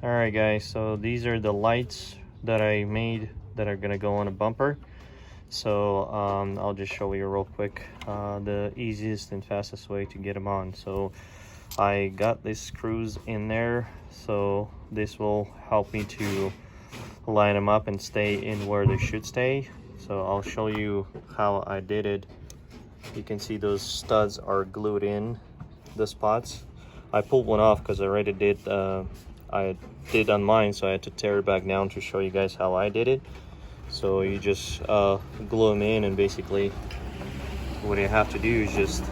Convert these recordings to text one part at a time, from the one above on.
All right guys, so these are the lights that I made that are gonna go on a bumper. So I'll just show you real quick the easiest and fastest way to get them on. So I got these screws in there, so this will help me to line them up and stay in where they should stay. So I'll show you how I did it. You can see those studs are glued in the spots. I pulled one off because I already did I did on mine, so I had to tear it back down to show you guys how I did it. So you just glue them in, and basically what you have to do is just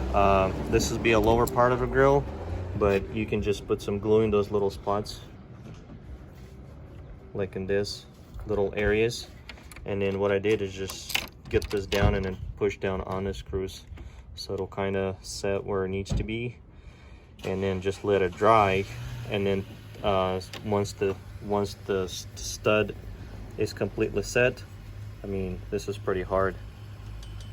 this is be a lower part of the grill, but you can just put some glue in those little spots like in this little areas, and then what I did is just get this down and then push down on the screws so it'll kind of set where it needs to be, and then just let it dry. And then once the stud is completely set, I mean, this is pretty hard,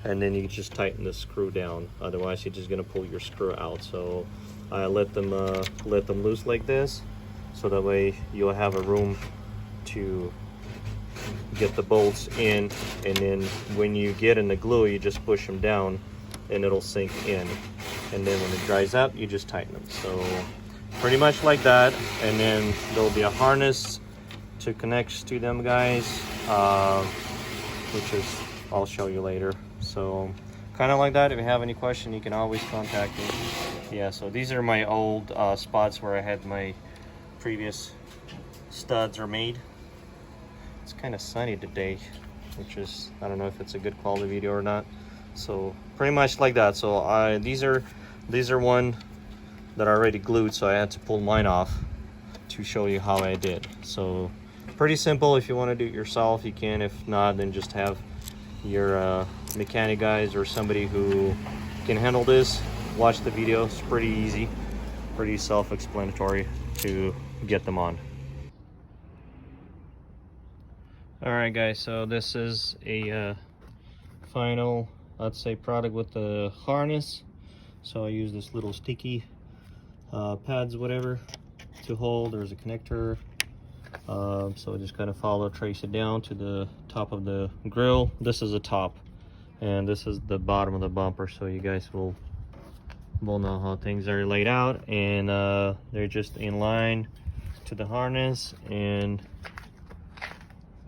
and then you just tighten the screw down, otherwise you're just gonna pull your screw out. So I let them loose like this, so that way you'll have a room to get the bolts in, and then when you get in the glue, you just push them down and it'll sink in, and then when it dries up, you just tighten them. So pretty much like that. And then there'll be a harness to connect to them guys, which is I'll show you later. So kind of like that. If you have any question, you can always contact me. Yeah, so these are my old spots where I had my previous studs are made. It's kind of sunny today, which is, I don't know if it's a good quality video or not. So pretty much like that. So these are one that are already glued, so I had to pull mine off to show you how I did. So pretty simple. If you want to do it yourself, you can. If not, then just have your mechanic guys or somebody who can handle this watch the video. It's pretty easy, pretty self-explanatory to get them on. All right guys, so this is a final, let's say, product with the harness. So I use this little sticky pads, whatever, to hold. There's a connector, so I just kind of trace it down to the top of the grill. This is the top, and this is the bottom of the bumper, so you guys will know how things are laid out. And they're just in line to the harness, and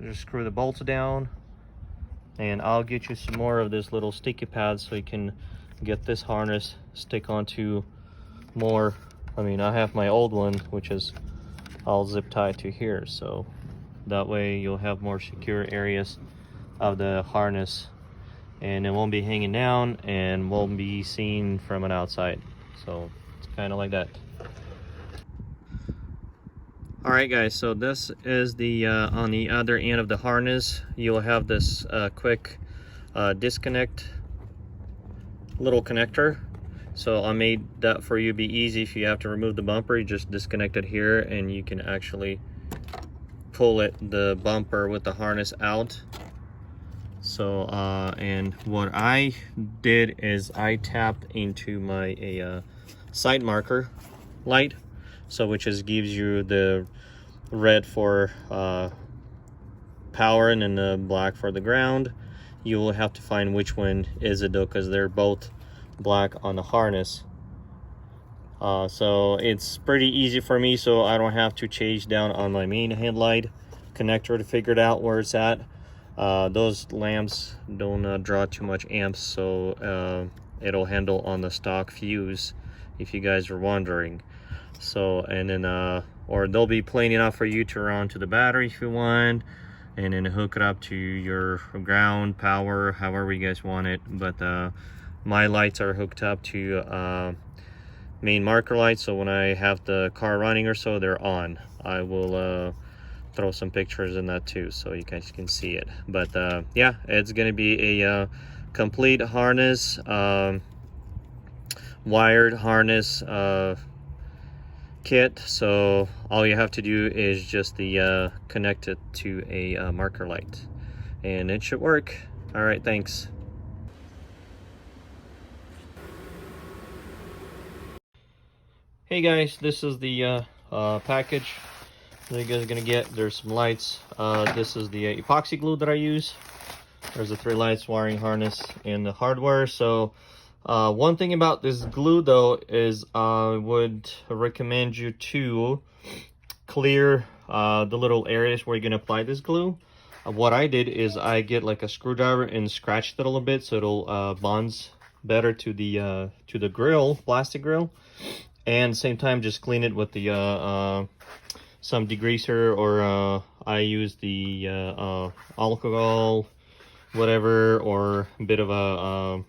just screw the bolts down. And I'll get you some more of this little sticky pads so you can get this harness stick onto more. I mean, I have my old one, which is all zip tied to here, so that way you'll have more secure areas of the harness, and it won't be hanging down and won't be seen from an outside. So it's kind of like that. All right guys, so this is the on the other end of the harness, you'll have this quick disconnect little connector. So I made that for you be easy. If you have to remove the bumper, you just disconnect it here, and you can actually pull the bumper with the harness out. So and what I did is I tapped into my side marker light, so which is gives you the red for power and then the black for the ground. You will have to find which one is it though, because they're both black on the harness. So it's pretty easy for me, so I don't have to chase down on my main headlight connector to figure it out where it's at. Those lamps don't draw too much amps, so it'll handle on the stock fuse, if you guys are wondering. So, and then or they'll be plain enough for you to run to the battery if you want, and then hook it up to your ground power, however you guys want it. But my lights are hooked up to main marker lights, so when I have the car running or so, they're on. I will throw some pictures in that too, so you guys can see it. But yeah, it's gonna be a complete harness, wired harness kit. So all you have to do is just connect it to a marker light, and it should work. All right, thanks. Hey guys, this is the package that you guys are gonna get. There's some lights. This is the epoxy glue that I use. There's the 3 lights, wiring harness, and the hardware. So one thing about this glue though is I would recommend you to clear the little areas where you're gonna apply this glue. What I did is I get like a screwdriver and scratched it a little bit so it'll bonds better to the grill, plastic grill, and same time just clean it with the some degreaser, or I use the alcohol, whatever, or a bit of a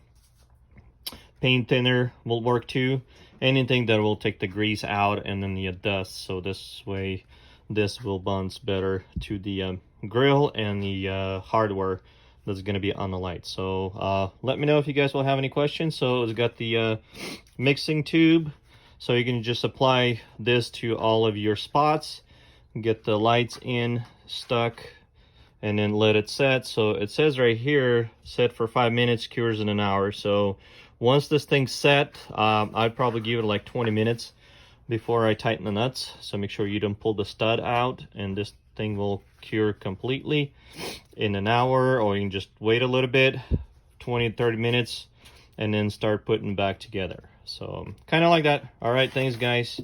paint thinner will work too. Anything that will take the grease out and then the dust, so this way this will bonds better to the grill and the hardware that's going to be on the light. So let me know if you guys will have any questions. So it's got the mixing tube, so you can just apply this to all of your spots, get the lights in, stuck, and then let it set. So it says right here, set for 5 minutes, cures in an hour. So once this thing's set, I'd probably give it like 20 minutes before I tighten the nuts. So make sure you don't pull the stud out, and this thing will cure completely in an hour, or you can just wait a little bit, 20-30 minutes, and then start putting back together. So kind of like that. All right, thanks guys.